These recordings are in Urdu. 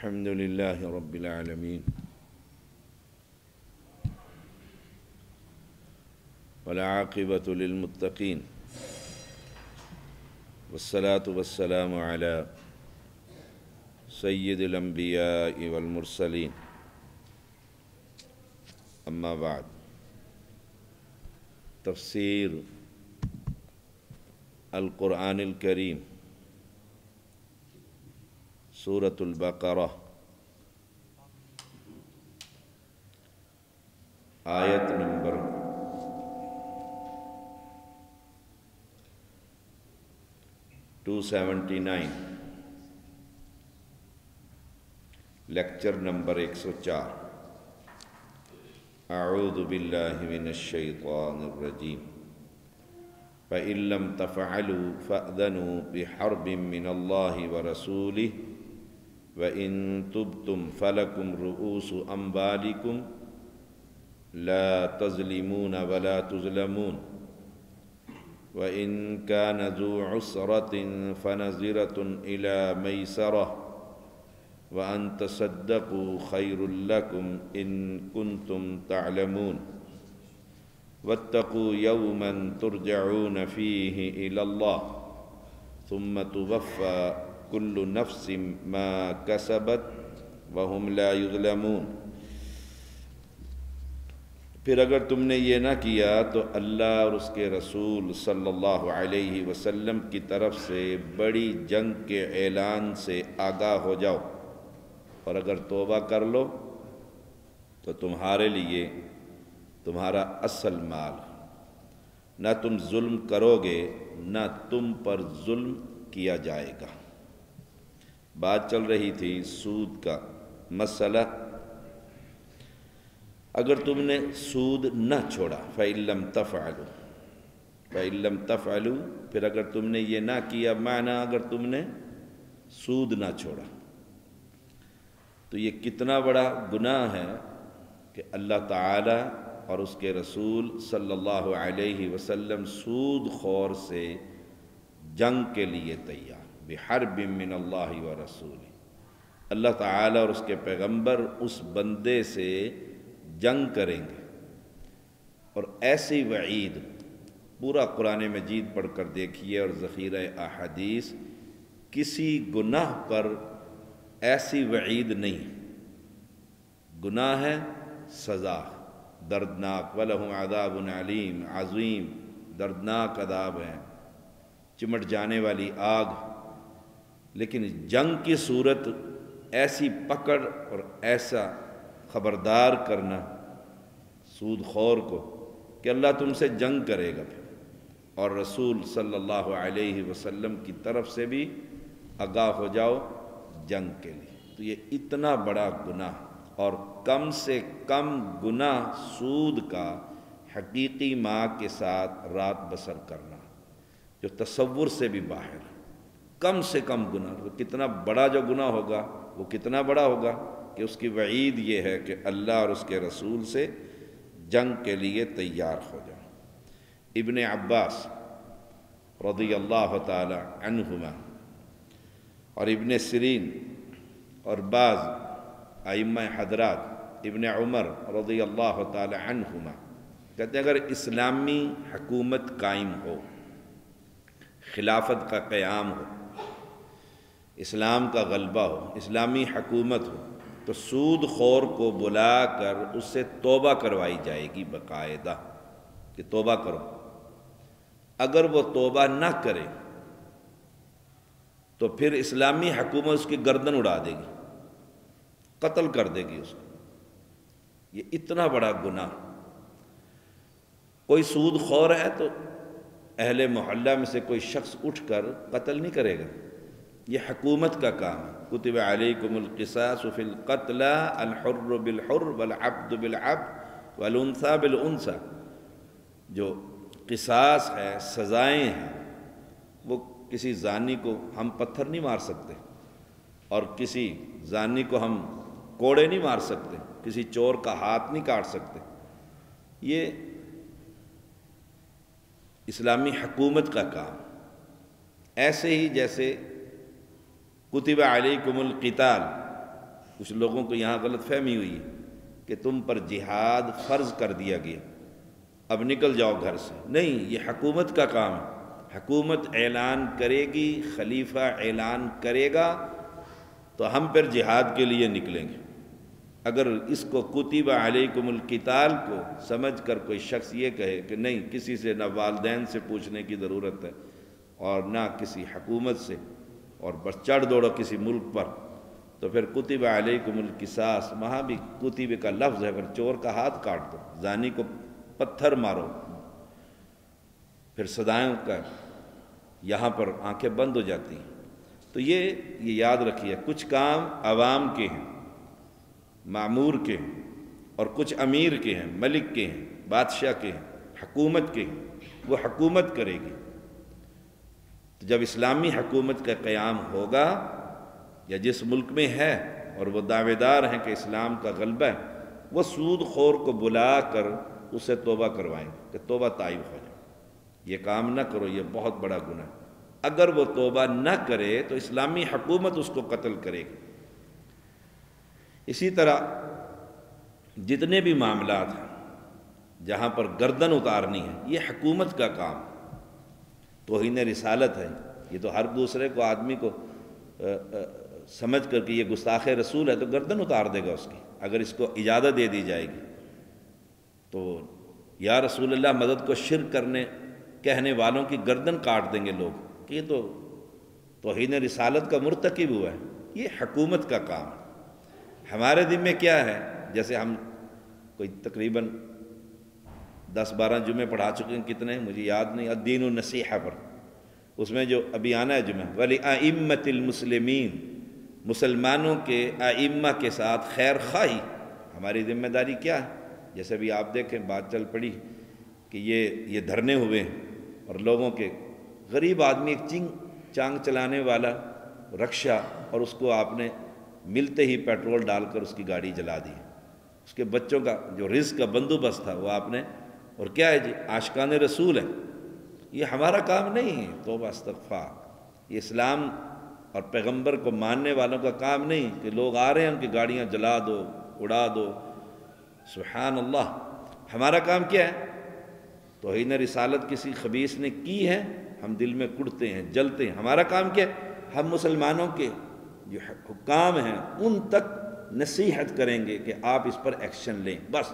الحمد لله رب العالمين والعاقبة للمتقين والصلاة والسلام على سيد الأنبياء والمرسلين أما بعد تفسير القرآن الكريم سورة البقرة آیت نمبر 279 لیکچر نمبر 104 اعوذ باللہ من الشیطان الرجیم فَإِن لَّمْ تَفْعَلُوا فَأْذَنُوا بِحَرْبٍ مِّنَ اللَّهِ وَرَسُولِهِ وَإِن تُبْتُمْ فَلَكُمْ رُءُوسُ أَمْوَالِكُمْ لَا تَظْلِمُونَ وَلَا تُظْلَمُونَ وَإِن كَانَ ذُو عُسْرَةٍ فَنَظِرَةٌ إِلَى مَيْسَرَةٍ وَأَن تَصَدَّقُوا خَيْرٌ لَّكُمْ إِن كُنتُمْ تَعْلَمُونَ وَاتَّقُوا يَوْمًا تُرْجَعُونَ فِيهِ إِلَى اللَّهِ ثُمَّ تُوَفَّى كُلُّ نَفْسٍ مَا كَسَبَتْ وَهُمْ لَا يُظْلَمُونَ۔ پھر اگر تم نے یہ نہ کیا تو اللہ اور اس کے رسول صلی اللہ علیہ وسلم کی طرف سے بڑی جنگ کے اعلان سے آگاہ ہو جاؤ، اور اگر توبہ کر لو تو تمہارے لیے تمہارا اصل مال، نہ تم ظلم کرو گے نہ تم پر ظلم کیا جائے گا۔ بات چل رہی تھی سود کا مسئلہ۔ اگر تم نے سود نہ چھوڑا فَإِن لَّمْ تَفْعَلُوا پھر اگر تم نے یہ نہ کیا، معنی اگر تم نے سود نہ چھوڑا، تو یہ کتنا بڑا گناہ ہے کہ اللہ تعالی اور اس کے رسول صلی اللہ علیہ وسلم سود خور سے جنگ کے لیے تیار، بحرب من اللہ ورسولہ۔ اللہ تعالی اور اس کے پیغمبر اس بندے سے جنگ کریں گے، اور ایسی وعید پورا قرآن مجید پڑھ کر دیکھیے اور ذخیرہ احادیث، کسی گناہ پر ایسی وعید نہیں۔ گناہ ہے سزا دردناک، وَلَهُمْ عَذَابٌ عَلِيمٌ عظیم، دردناک عذاب ہے، چمٹ جانے والی آگ۔ لیکن جنگ کی صورت ایسی پکڑ اور ایسا خبردار کرنا سود خور کو کہ اللہ تم سے جنگ کرے گا، اور رسول صلی اللہ علیہ وسلم کی طرف سے بھی آگاہ ہو جاؤ جنگ کے لیے۔ تو یہ اتنا بڑا گناہ، اور کم سے کم گناہ سود کا حقیقی ماں کے ساتھ رات بسر کرنا، جو تصور سے بھی باہر، کم سے کم گناہ۔ کتنا بڑا جو گناہ ہوگا وہ کتنا بڑا ہوگا کہ اس کی وعید یہ ہے کہ اللہ اور اس کے رسول سے جنگ کے لیے تیار ہو جاؤ۔ ابن عباس رضی اللہ تعالی عنہما اور ابن سیرین اور بعض ائمہ حضرات، ابن عمر رضی اللہ تعالی عنہما کہتے ہیں اگر اسلامی حکومت قائم ہو، خلافت کا قیام ہو، اسلام کا غلبہ ہو، اسلامی حکومت ہو، تو سود خور کو بلا کر اس سے توبہ کروائی جائے گی باقاعدہ کہ توبہ کرو۔ اگر وہ توبہ نہ کرے تو پھر اسلامی حکومت اس کی گردن اڑا دے گی، قتل کر دے گی اس کو۔ یہ اتنا بڑا گناہ۔ کوئی سود خور ہے تو اہل محلہ میں سے کوئی شخص اٹھ کر قتل نہیں کرے گا، یہ حکومت کا کام ہے۔ کتب علیکم القصاص فی القتلى الحر بالحر والعبد بالعبد والانثى بالانثى۔ جو قصاص ہے، سزائیں ہیں، وہ کسی زانی کو ہم پتھر نہیں مار سکتے، اور کسی زانی کو ہم کوڑے نہیں مار سکتے، کسی چور کا ہاتھ نہیں کاٹ سکتے۔ یہ اسلامی حکومت کا کام۔ ایسے ہی جیسے کتب علیکم القتال، کچھ لوگوں کو یہاں غلط فہمی ہوئی ہے کہ تم پر جہاد فرض کر دیا گیا، اب نکل جاؤ گھر سے۔ نہیں، یہ حکومت کا کام ہے، حکومت اعلان کرے گی، خلیفہ اعلان کرے گا تو ہم پھر جہاد کے لیے نکلیں گے۔ اگر اس کو کتب علیکم القتال کو سمجھ کر کوئی شخص یہ کہے کہ نہیں، کسی سے نہ والدین سے پوچھنے کی ضرورت ہے اور نہ کسی حکومت سے، اور بس چڑھ دوڑو کسی ملک پر، تو پھر کتب علیکم القصاص، وہاں بھی کتب کا لفظ ہے، پھر چور کا ہاتھ کاٹ دو، زانی کو پتھر مارو، پھر صدایوں کا یہاں پر آنکھیں بند ہو جاتی ہیں۔ تو یہ یاد رکھیے، کچھ کام عوام کے ہیں، معمور کے ہیں، اور کچھ امیر کے ہیں، ملک کے ہیں، بادشاہ کے ہیں، حکومت کے ہیں، وہ حکومت کرے گی۔ تو جب اسلامی حکومت کا قیام ہوگا، یا جس ملک میں ہے اور وہ دعوے دار ہیں کہ اسلام کا غلبہ ہے، وہ سود خور کو بلا کر اسے توبہ کروائیں گے کہ توبہ طائب ہو جائے، یہ کام نہ کرو، یہ بہت بڑا گناہ ہے۔ اگر وہ توبہ نہ کرے تو اسلامی حکومت اس کو قتل کرے گی۔ اسی طرح جتنے بھی معاملات ہیں جہاں پر گردن اتارنی ہے، یہ حکومت کا کام، توہین رسالت ہے، یہ تو ہر دوسرے کو آدمی کو سمجھ کر کہ یہ گستاخ رسول ہے تو گردن اتار دے گا اس کی، اگر اس کو اجازت دے دی جائے گی تو یا رسول اللہ مدد کو شرک کرنے کہنے والوں کی گردن کاٹ دیں گے لوگ کہ یہ تو توہین رسالت کا مرتکب ہوا ہے۔ یہ حکومت کا کام ہے۔ ہمارے دن میں کیا ہے، جیسے ہم کوئی تقریباً 10-12 جمعے پڑھا چکے ہیں، کتنے مجھے یاد نہیں، الدین النصیحہ پر، اس میں جو ابھی آنا ہے جمعہ، وَلِأَئِمَّةِ الْمُسْلِمِينَ، مسلمانوں کے ائمہ کے ساتھ خیر خواہی۔ ہماری ذمہ داری کیا ہے؟ جیسے بھی آپ دیکھیں بات چل پڑی کہ یہ دھرنے ہوئے ہیں اور لوگوں کے غریب آدمی، ایک چانگ چلانے والا رکشہ، اور اس کو آپ نے ملتے ہی پیٹرول ڈال کر اس کی گاڑی جلا دی، اس کے بچوں کا جو رزق کا بندوبست تھا وہ آپ نے، اور کیا ہے جی، عاشقان رسول ہے۔ یہ ہمارا کام نہیں ہے، توبہ استغفار، یہ اسلام اور پیغمبر کو ماننے والوں کا کام نہیں کہ لوگ آ رہے ہیں ان کی گاڑیاں جلا دو، اڑا دو، سبحان اللہ۔ ہمارا کام کیا ہے؟ توہین رسالت کسی خبیث نے کی ہے، ہم دل میں کڑتے ہیں، جلتے ہیں۔ ہمارا کام کیا ہے؟ ہم مسلمانوں کے جو حکام ہیں ان تک نصیحت کریں گے کہ آپ اس پر ایکشن لیں، بس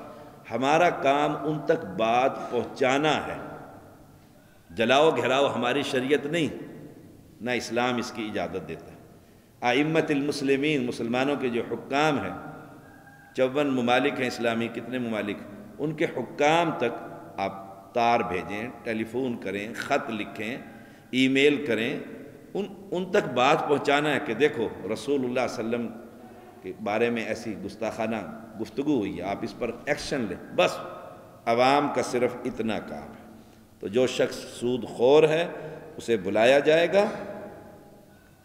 ہمارا کام ان تک بات پہنچانا ہے۔ جلاؤ گھراؤ ہماری شریعت نہیں، نہ اسلام اس کی اجازت دیتا ہے۔ ائمۃ المسلمین، مسلمانوں کے جو حکام ہیں، 54 ممالک ہیں اسلامی، کتنے ممالک، ان کے حکام تک آپ تار بھیجیں، ٹیلی فون کریں، خط لکھیں، ای میل کریں، ان تک بات پہنچانا ہے کہ دیکھو رسول اللہ صلی اللہ علیہ وسلم کے بارے میں ایسی گستاخانہ گفتگو ہوئی ہے، آپ اس پر ایکشن لیں، بس عوام کا صرف اتنا کام ہے۔ تو جو شخص سود خور ہے اسے بلایا جائے گا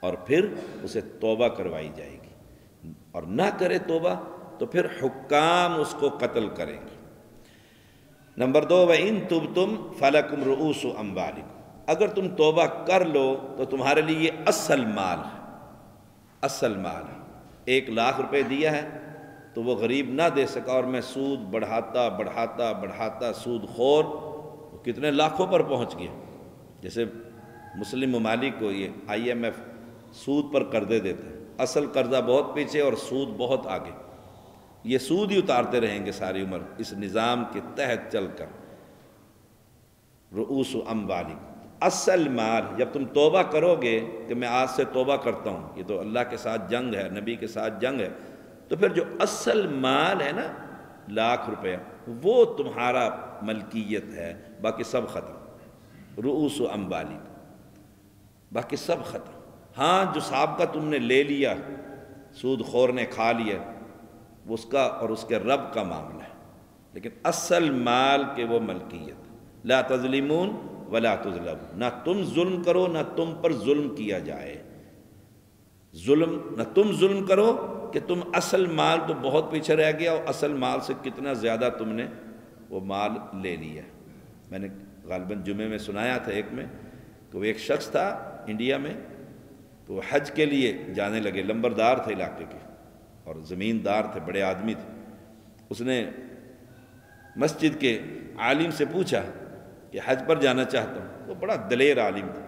اور پھر اسے توبہ کروائی جائے گی، اور نہ کرے توبہ تو پھر حکام اس کو قتل کریں گے۔ نمبر 2، وَإِن تُبْتُمْ فَلَكُمْ رُؤُوسُ أَمْوَالِكُمْ، اگر تم توبہ کر لو تو تمہارے لیے یہ اصل مال ہے، اصل مال ہے۔ 1 لاکھ روپے دیا ہے تو وہ غریب نہ دے سکا، اور میں سود بڑھاتا بڑھاتا بڑھاتا سود خور کتنے لاکھوں پر پہنچ گیا۔ جیسے مسلم ممالک کو یہ IMF سود پر قرضے دیتے ہیں، اصل قرضہ بہت پیچھے اور سود بہت آگے، یہ سود ہی اتارتے رہیں گے ساری عمر اس نظام کے تحت چل کر۔ رؤوس اموالکم، اصل مال، جب تم توبہ کرو گے کہ میں آج سے توبہ کرتا ہوں، یہ تو اللہ کے ساتھ جنگ ہے، نبی کے ساتھ جنگ ہے، تو پھر جو اصل مال ہے نا، 1 لاکھ روپے، وہ تمہارا ملکیت ہے، باقی سب ختم۔ رؤوس اموالکم، باقی سب ختم۔ ہاں جو سابقہ تم نے لے لیا، سود خور نے کھا لیا، وہ اس کا اور اس کے رب کا معاملہ ہے، لیکن اصل مال کے وہ ملکیت۔ لا تظلمون ولا تظلمون، نہ تم ظلم کرو نہ تم پر ظلم کیا جائے، نہ تم ظلم کرو کہ تم اصل مال تو بہت پیچھے رہ گیا اور اصل مال سے کتنا زیادہ تم نے وہ مال لے لیا۔ میں نے غالباً جمعے میں سنایا تھا ایک میں کہ وہ ایک شخص تھا انڈیا میں، تو وہ حج کے لیے جانے لگے، لمبردار تھے علاقے کے، اور زمیندار تھے، بڑے آدمی تھے. اس نے مسجد کے عالم سے پوچھا کہ حج پر جانا چاہتا ہوں. وہ بڑا دلیر عالم تھا.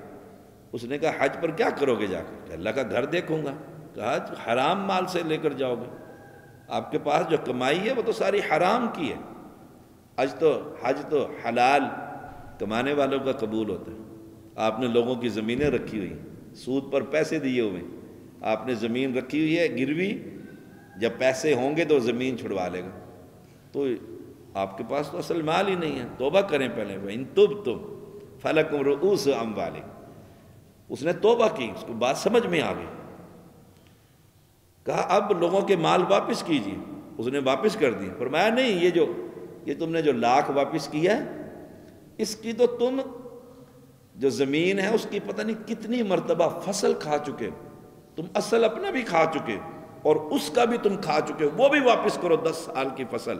اس نے کہا حج پر کیا کرو گے جا کر؟ کہ اللہ کا گھر دیکھوں گا. کہا حرام مال سے لے کر جاؤ گے، آپ کے پاس جو کمائی ہے وہ تو ساری حرام کی ہے. حج تو حلال کمانے والوں کا قبول ہوتا ہے. آپ نے لوگوں کی زمینیں رکھی ہوئی، سود پر پیسے دیے ہوئے، آپ نے زمین رکھی ہوئی ہے گروی، جب پیسے ہوں گے تو زمین چھڑوا لے گا. تو آپ کے پاس تو اصل مال ہی نہیں ہے. توبہ کریں پہلے. وَإِن تُبْتُمْ فَلَكُمْ رُؤُوسُ أَمْوَالِكُمْ. اس نے توبہ کی، اس کو بات سمجھ میں آ گئی. کہا اب لوگوں کے مال واپس کیجیے. اس نے واپس کر دی. فرمایا نہیں، یہ تم نے جو لاکھ واپس کیا ہے، اس کی تو تم جو زمین ہے اس کی پتہ نہیں کتنی مرتبہ فصل کھا چکے، تم اصل اپنا بھی کھا چکے اور اس کا بھی تم کھا چکے، وہ بھی واپس کرو. 10 سال کی فصل،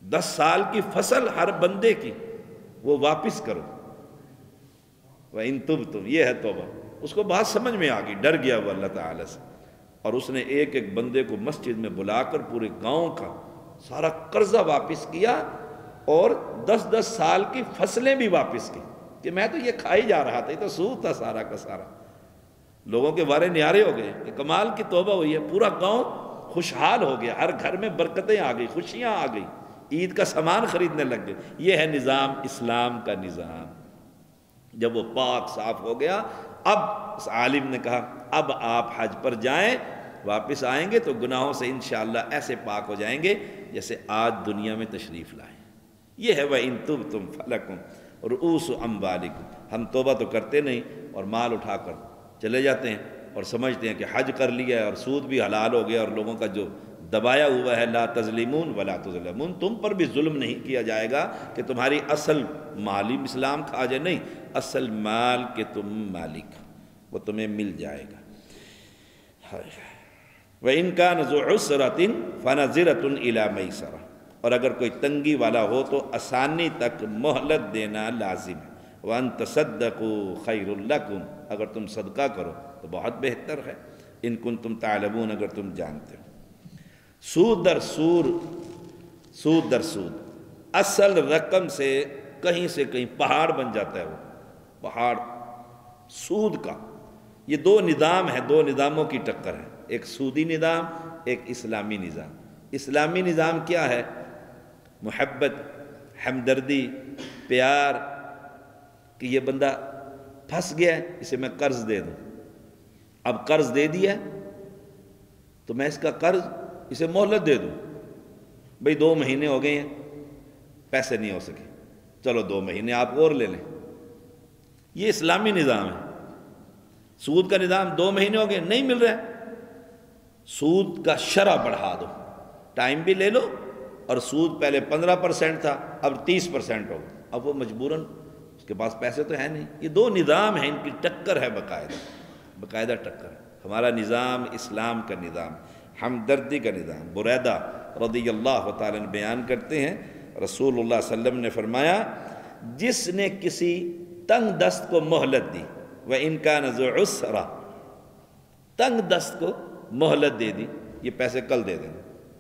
10 سال کی فصل ہر بندے کی، وہ واپس کرو. وَإِن تُبْتُمْ، یہ ہے توبہ. اس کو بات سمجھ میں آ گئی، ڈر گیا وہ اللہ تعالیٰ سے. اور اس نے ایک ایک بندے کو مسجد میں بلا کر پورے گاؤں کا سارا قرضہ واپس کیا اور 10 سال کی فصلیں بھی واپس کی. کہ میں تو یہ کھائی جا رہا تھا، یہ تو سود تھا سارا کا سارا. لوگوں کے وارے نیارے ہو گئے کہ کمال کی توبہ ہوئی ہے. پورا گاؤں خوشحال ہو گیا، ہر گھر میں برکتیں آ گئی، خوشیاں آ گئی، عید کا سامان خریدنے لگ گئے. یہ ہے نظام، اسلام کا نظام. جب وہ پاک صاف ہو گیا، اب اس عالم نے کہا اب آپ حج پر جائیں، واپس آئیں گے تو گناہوں سے انشاءاللہ ایسے پاک ہو جائیں گے جیسے آج دنیا میں تشریف لائیں. یہ ہے وَإِن تُبْتُمْ فَلَكُمْ رُؤُوسُ أَمْوَالِكُمْ. ہم توبہ تو کرتے نہیں اور مال اٹھا کر چلے جاتے ہیں اور سمجھتے ہیں کہ حج کر لیا ہے اور سود بھی حلال ہو گیا اور لوگوں کا جو دبایا ہوا ہے لا تظلمون ولا تظلمون، تم پر بھی ظلم نہیں کیا جائے گا کہ تمہاری اصل مالی اسلام کھا جائے. نہیں، اصل مال کے تم مالک، وہ تمہیں مل جائے گا. وَإِن كَانَ ذُو عُسْرَةٍ فَنَظِرَةٌ إِلَىٰ مَيْسَرَةٍ. اور اگر کوئی تنگی والا ہو تو آسانی تک مہلت دینا لازم ہے. وَأَن تَصَدَّقُوا خَيْرٌ لَكُمْ. اگر تم صدقہ کرو تو بہت بہتر ہے. ان کنتم تعلمون، اگر تم جانتے ہو. سود در سود، اصل رقم سے کہیں پہاڑ بن جاتا ہے. وہ پہاڑ سود کا. یہ 2 نظام ہیں، 2 نظاموں کی ٹکر ہے. ایک سودی نظام، ایک اسلامی نظام. اسلامی نظام کیا ہے؟ محبت، ہمدردی، پیار، کہ یہ بندہ پھنس گیا ہے، اسے میں قرض دے دوں. اب قرض دے دیا تو میں اس کا قرض اسے مہلت دے دوں. بھئی 2 مہینے ہو گئے ہیں، پیسے نہیں ہو سکے، چلو 2 مہینے آپ اور لے لیں. یہ اسلامی نظام ہے. سود کا نظام 2 مہینے ہو گئے نہیں مل رہا ہے، سود کا شرح بڑھا دو، ٹائم بھی لے لو. اور سود پہلے 15% تھا، اب 30% ہوگا. اب وہ مجبوراً، اس کے پاس پیسے تو ہے نہیں. یہ 2 نظام ہیں، ان کی ٹکر ہے، باقاعدہ ٹکر ہے. ہمارا نظام اسلام کا نظام، ہمدردی کا نظام. بریدہ رضی اللہ تعالیٰ نے بیان کرتے ہیں، رسول اللہ صلی اللہ علیہ وسلم نے فرمایا جس نے کسی تنگ دست کو مہلت دی، وَإِن كَانَ ذُو عُسْرَةٍ، تنگ دست کو مہلت دے دی، یہ پیسے کل دے دینا،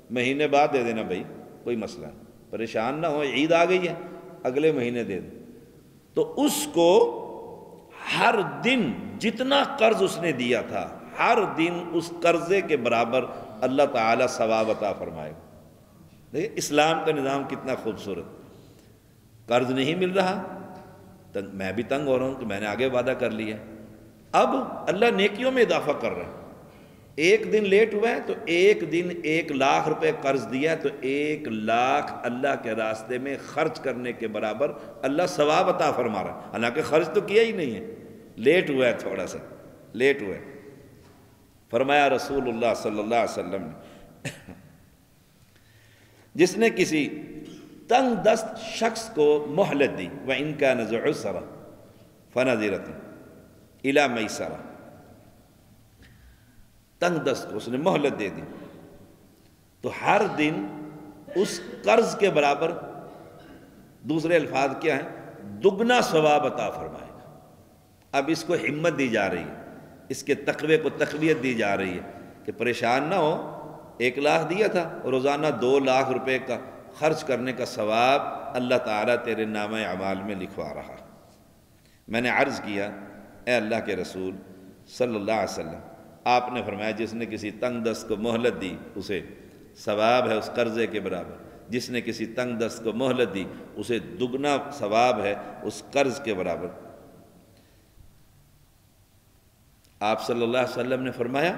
مہینے بعد دے دینا، بھائی کوئی مسئلہ نہیں، پریشان نہ ہو، عید آ گئی ہے اگلے مہینے دے دیں. تو اس کو ہر دن جتنا قرض اس نے دیا تھا، ہر دن اس قرضے کے برابر اللہ تعالیٰ ثواب عطا فرمائے گا. دیکھیں اسلام کا نظام کتنا خوبصورت. قرض نہیں مل رہا، میں بھی تنگ ہو رہا ہوں تو میں نے آگے وعدہ کر لیا، اب اللہ نیکیوں میں اضافہ کر رہا ہے. 1 دن لیٹ ہوا ہے تو 1 دن 1 لاکھ روپے قرض دیا ہے تو 1 لاکھ اللہ کے راستے میں خرچ کرنے کے برابر اللہ ثواب عطا فرما رہا ہے. حالانکہ خرچ تو کیا ہی نہیں ہے، لیٹ ہوا ہے، تھوڑا سا لیٹ ہوا ہے. فرمایا رسول اللہ صلی اللہ علیہ وسلم نے جس نے کسی تنگ دست شخص کو مہلت دی، وَإِن كَانَ ذُو عُسْرَةٍ فَنَظِرَةٌ إِلَىٰ مَيْسَرَةٍ، تنگ دست کو اس نے مہلت دے دی تو ہر دن اس قرض کے برابر، دوسرے الفاظ کیا ہیں، دگنا ثواب عطا فرمائے گا. اب اس کو ہمت دی جا رہی ہے، اس کے تقوی کو تقویت دی جا رہی ہے کہ پریشان نہ ہو، 1,00,000 دیا تھا، روزانہ 2,00,000 روپے کا خرچ کرنے کا ثواب اللہ تعالیٰ تیرے نامہ اعمال میں لکھوا رہا۔ میں نے عرض کیا اے اللہ کے رسول صلی اللہ علیہ وسلم، آپ نے فرمایا جس نے کسی تنگ دست کو مہلت دی اسے ثواب ہے اس قرضے کے برابر، جس نے کسی تنگ دست کو مہلت دی اسے دگنا ثواب ہے اس قرض کے برابر۔ آپ صلی اللہ علیہ وسلم نے فرمایا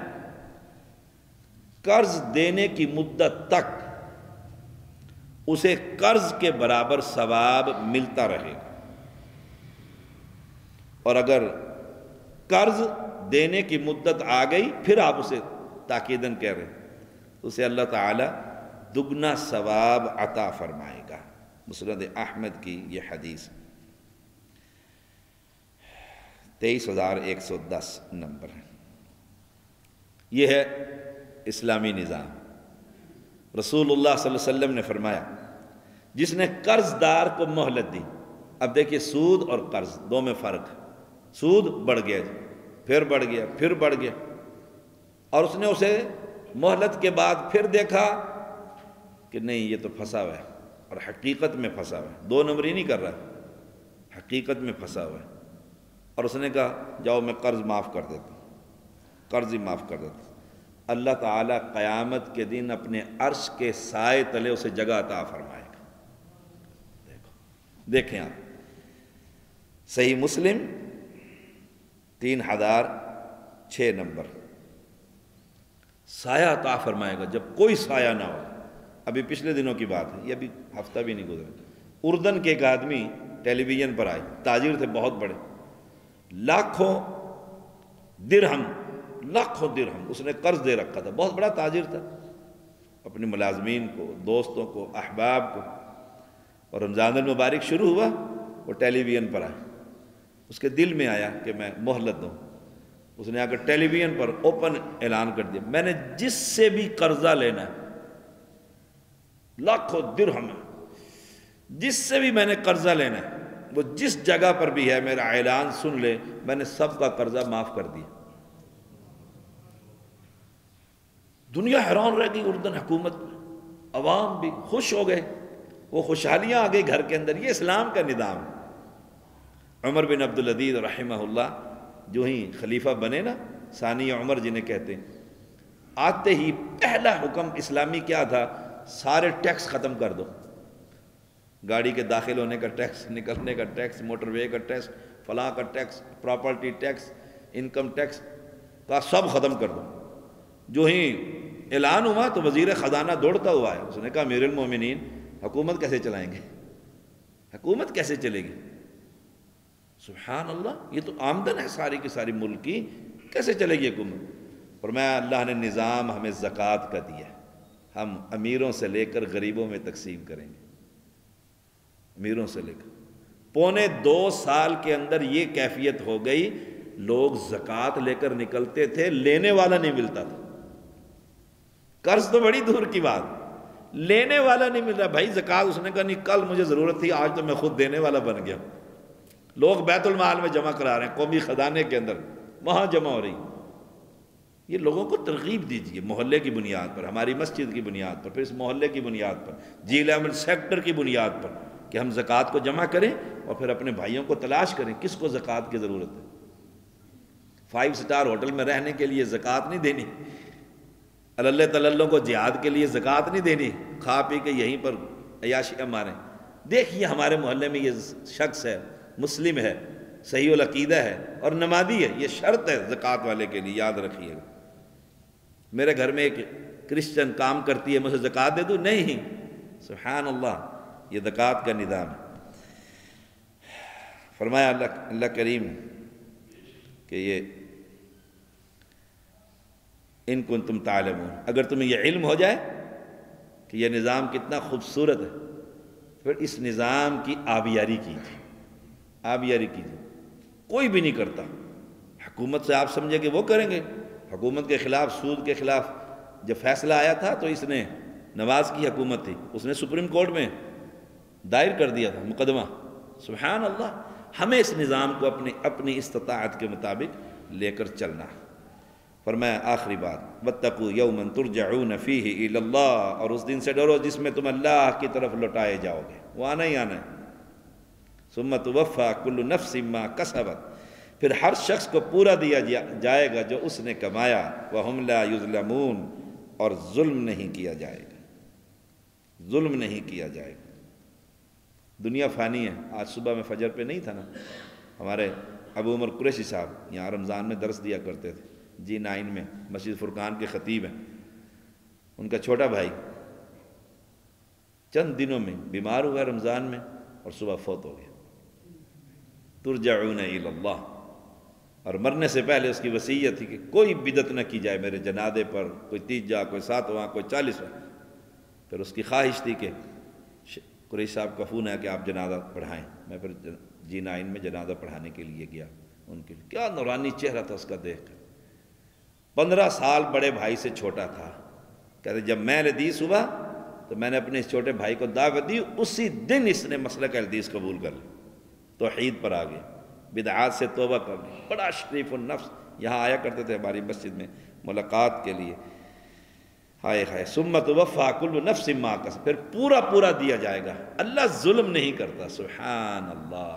قرض دینے کی مدت تک اسے قرض کے برابر ثواب ملتا رہے گا، اور اگر قرض دینے کی مدت آ گئی پھر آپ اسے تاکیداً کہہ رہے ہیں اسے اللہ تعالی دگنا ثواب عطا فرمائے گا۔ مسند احمد کی یہ حدیث 23,110 نمبر ہے۔ یہ ہے اسلامی نظام۔ رسول اللہ صلی اللہ علیہ وسلم نے فرمایا جس نے قرض دار کو مہلت دی، اب دیکھیے سود اور قرض دو میں فرق ہے، سود بڑھ گیا پھر بڑھ گیا پھر بڑھ گیا، اور اس نے اسے مہلت کے بعد پھر دیکھا کہ نہیں یہ تو پھنسا ہوا ہے اور حقیقت میں پھنسا ہوا ہے، 2 نمبری نہیں کر رہا، حقیقت میں پھنسا ہوا ہے، اور اس نے کہا جاؤ میں قرض معاف کر دیتا ہوں، قرض ہی معاف کر دیتا ہوں۔ اللہ تعالیٰ قیامت کے دن اپنے عرش کے سائے تلے اسے جگہ عطا فرمائے گا۔ دیکھیں آپ صحیح مسلم 3006 نمبر، سایہ عطا فرمائے گا جب کوئی سایہ نہ ہو۔ ابھی پچھلے دنوں کی بات ہے، یہ ابھی ہفتہ بھی نہیں گزرا، اردن کے ایک آدمی ٹیلی ویژن پر آئے، تاجر تھے بہت بڑے، لاکھوں درہم اس نے قرض دے رکھا تھا، بہت بڑا تاجر تھا، اپنے ملازمین کو، دوستوں کو، احباب کو، اور رمضان المبارک شروع ہوا وہ ٹیلی ویژن پر آئے، اس کے دل میں آیا کہ میں مہلت دوں، اس نے آ کر ٹیلی ویژن پر اوپن اعلان کر دیا میں نے جس سے بھی قرضہ لینا ہے، لاکھوں درہم جس سے بھی میں نے قرضہ لینا ہے، وہ جس جگہ پر بھی ہے میرا اعلان سن لے، میں نے سب کا قرضہ معاف کر دیا۔ دنیا حیران رہ گئی، اردن حکومت میں عوام بھی خوش ہو گئے، وہ خوشحالیاں آ گئی گھر کے اندر۔ یہ اسلام کا نظام ہے۔ عمر بن عبدالعزیز رحمہ اللہ جو ہی خلیفہ بنے نا، ثانی عمر جنہیں کہتے ہیں، آتے ہی پہلا حکم اسلامی کیا تھا؟ سارے ٹیکس ختم کر دو، گاڑی کے داخل ہونے کا ٹیکس، نکلنے کا ٹیکس، موٹر وے کا ٹیکس، فلاں کا tax, property tax, income tax کا سب ختم کر دو۔ جو ہی اعلان ہوا تو وزیر خزانہ دوڑتا ہوا ہے، اس نے کہا امیر المومنین حکومت کیسے چلائیں گے، حکومت کیسے چلے گی؟ سبحان اللہ، یہ تو آمدن ہے ساری کی ساری ملک کی، کیسے چلے گی حکومت؟ فرمایا اللہ نے نظام ہمیں زکوٰۃ کا دیا ہے، ہم امیروں سے لے کر غریبوں میں تقسیم کریں گے، امیروں سے لے کر۔ 2.25 سال کے اندر یہ کیفیت ہو گئی، لوگ زکوٰۃ لے کر نکلتے تھے، لینے والا نہیں ملتا تھا۔ قرض تو بڑی دور کی بات، لینے والا نہیں مل رہا بھائی زکوٰۃ، اس نے کہا نہیں کل مجھے ضرورت تھی، آج تو میں خود دینے والا بن گیا۔ لوگ بیت المال میں جمع کرا رہے ہیں، قومی خزانے کے اندر وہاں جمع ہو رہی۔ یہ لوگوں کو ترغیب دیجیے، محلے کی بنیاد پر، ہماری مسجد کی بنیاد پر، پھر اس محلے کی بنیاد پر، جی لیول سیکٹر کی بنیاد پر، کہ ہم زکوٰۃ کو جمع کریں اور پھر اپنے بھائیوں کو تلاش کریں کس کو زکوٰۃ کی ضرورت ہے۔ 5 سٹار ہوٹل میں رہنے کے لیے زکوٰۃ نہیں دینی، اللہ تللوں کو جہاد کے لیے زکوٰۃ نہیں دینی، کھا پی کے یہیں پر عیاشیاں ماریں۔ دیکھیے ہمارے محلے میں یہ شخص ہے، مسلم ہے، صحیح العقیدہ ہے اور نمازی ہے، یہ شرط ہے زکوٰۃ والے کے لیے، یاد رکھیے گا۔ میرے گھر میں ایک کرسچن کام کرتی ہے، مجھے زکوٰۃ دے دوں؟ نہیں، سبحان اللہ، یہ زکوٰۃ کا نظام ہے۔ فرمایا اللہ کریم کہ یہ ان کنتم تعلمون، اگر تمہیں یہ علم ہو جائے کہ یہ نظام کتنا خوبصورت ہے، پھر اس نظام کی آبیاری کیجیے، آبیاری کیجیے۔ کوئی بھی نہیں کرتا، حکومت سے آپ سمجھے کہ وہ کریں گے، حکومت کے خلاف، سود کے خلاف جب فیصلہ آیا تھا تو اس نے، نواز کی حکومت تھی، اس نے سپریم کورٹ میں دائر کر دیا تھا مقدمہ۔ سبحان اللہ، ہمیں اس نظام کو اپنی استطاعت کے مطابق لے کر چلنا ہے۔ فرمایا آخری بات واتقوا یوما ترجعون فیہ الی اللہ، اور اس دن سے ڈرو جس میں تم اللہ کی طرف لوٹائے جاؤ گے، وہ آنا ہی آنا ہے۔ ثم توفی کل نفس ما کسبت، پھر ہر شخص کو پورا دیا جائے گا جو اس نے کمایا، وہم لا یظلمون، اور ظلم نہیں کیا جائے گا، ظلم نہیں کیا جائے گا۔ دنیا فانی ہے۔ آج صبح میں فجر پہ نہیں تھا نا، ہمارے ابو عمر قریشی صاحب یہاں رمضان میں درس دیا کرتے تھے، G9 میں، مسجد فرقان کے خطیب ہیں۔ ان کا چھوٹا بھائی چند دنوں میں بیمار ہوا رمضان میں، اور صبح فوت ہو گیا۔ ترجعون الی اللہ، اور مرنے سے پہلے اس کی وصیت تھی کہ کوئی بدعت نہ کی جائے میرے جنازے پر، کوئی 30 کوئی 7واں کوئی 40واں۔ پھر اس کی خواہش تھی کہ قریش صاحب کا فون ہے کہ آپ جنازہ پڑھائیں۔ میں پھر G9 میں جنازہ پڑھانے کے لیے گیا ان کے لیے۔ کیا نورانی چہرہ تھا اس کا دیکھ کر، 15 سال بڑے بھائی سے چھوٹا تھا۔ کہتے جب میں حدیث ہوا تو میں نے اپنے اس چھوٹے بھائی کو دعوت دی، اسی دن اس نے مسلک حدیث قبول کر لی، توحید پر آ گئے، بدعات سے توبہ کر لی۔ بڑا شریف النفس، یہاں آیا کرتے تھے ہماری مسجد میں ملاقات کے لیے۔ ہائے ہائے، ثم توفی کل نفس ما کسبت، پھر پورا دیا جائے گا۔ اللہ ظلم نہیں کرتا، سبحان اللہ،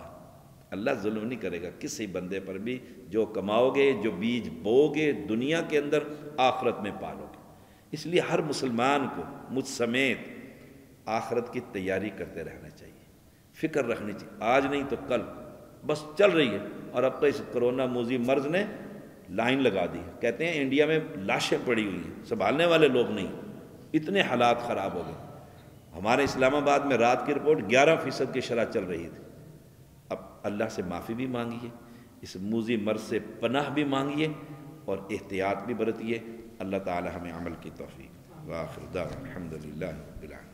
اللہ ظلم نہیں کرے گا کسی بندے پر بھی۔ جو کماؤ گے، جو بیج بو گے دنیا کے اندر، آخرت میں پالو گے۔ اس لیے ہر مسلمان کو مجھ سمیت آخرت کی تیاری کرتے رہنا چاہیے، فکر رکھنی چاہیے، آج نہیں تو کل، بس چل رہی ہے۔ اور اب تو اس کرونا موذی مرض نے لائن لگا دی، کہتے ہیں انڈیا میں لاشیں پڑی ہوئی ہیں، سنبھالنے والے لوگ نہیں، اتنے حالات خراب ہو گئے۔ ہمارے اسلام آباد میں رات کی رپورٹ 11% کی شرح چل رہی تھی۔ اب اللہ سے معافی بھی مانگیے، اس موذی مرض سے پناہ بھی مانگیے، اور احتیاط بھی برتیے۔ اللہ تعالی ہمیں عمل کی توفیق۔ وآخر دعوانا الحمدللہ رب العالمین۔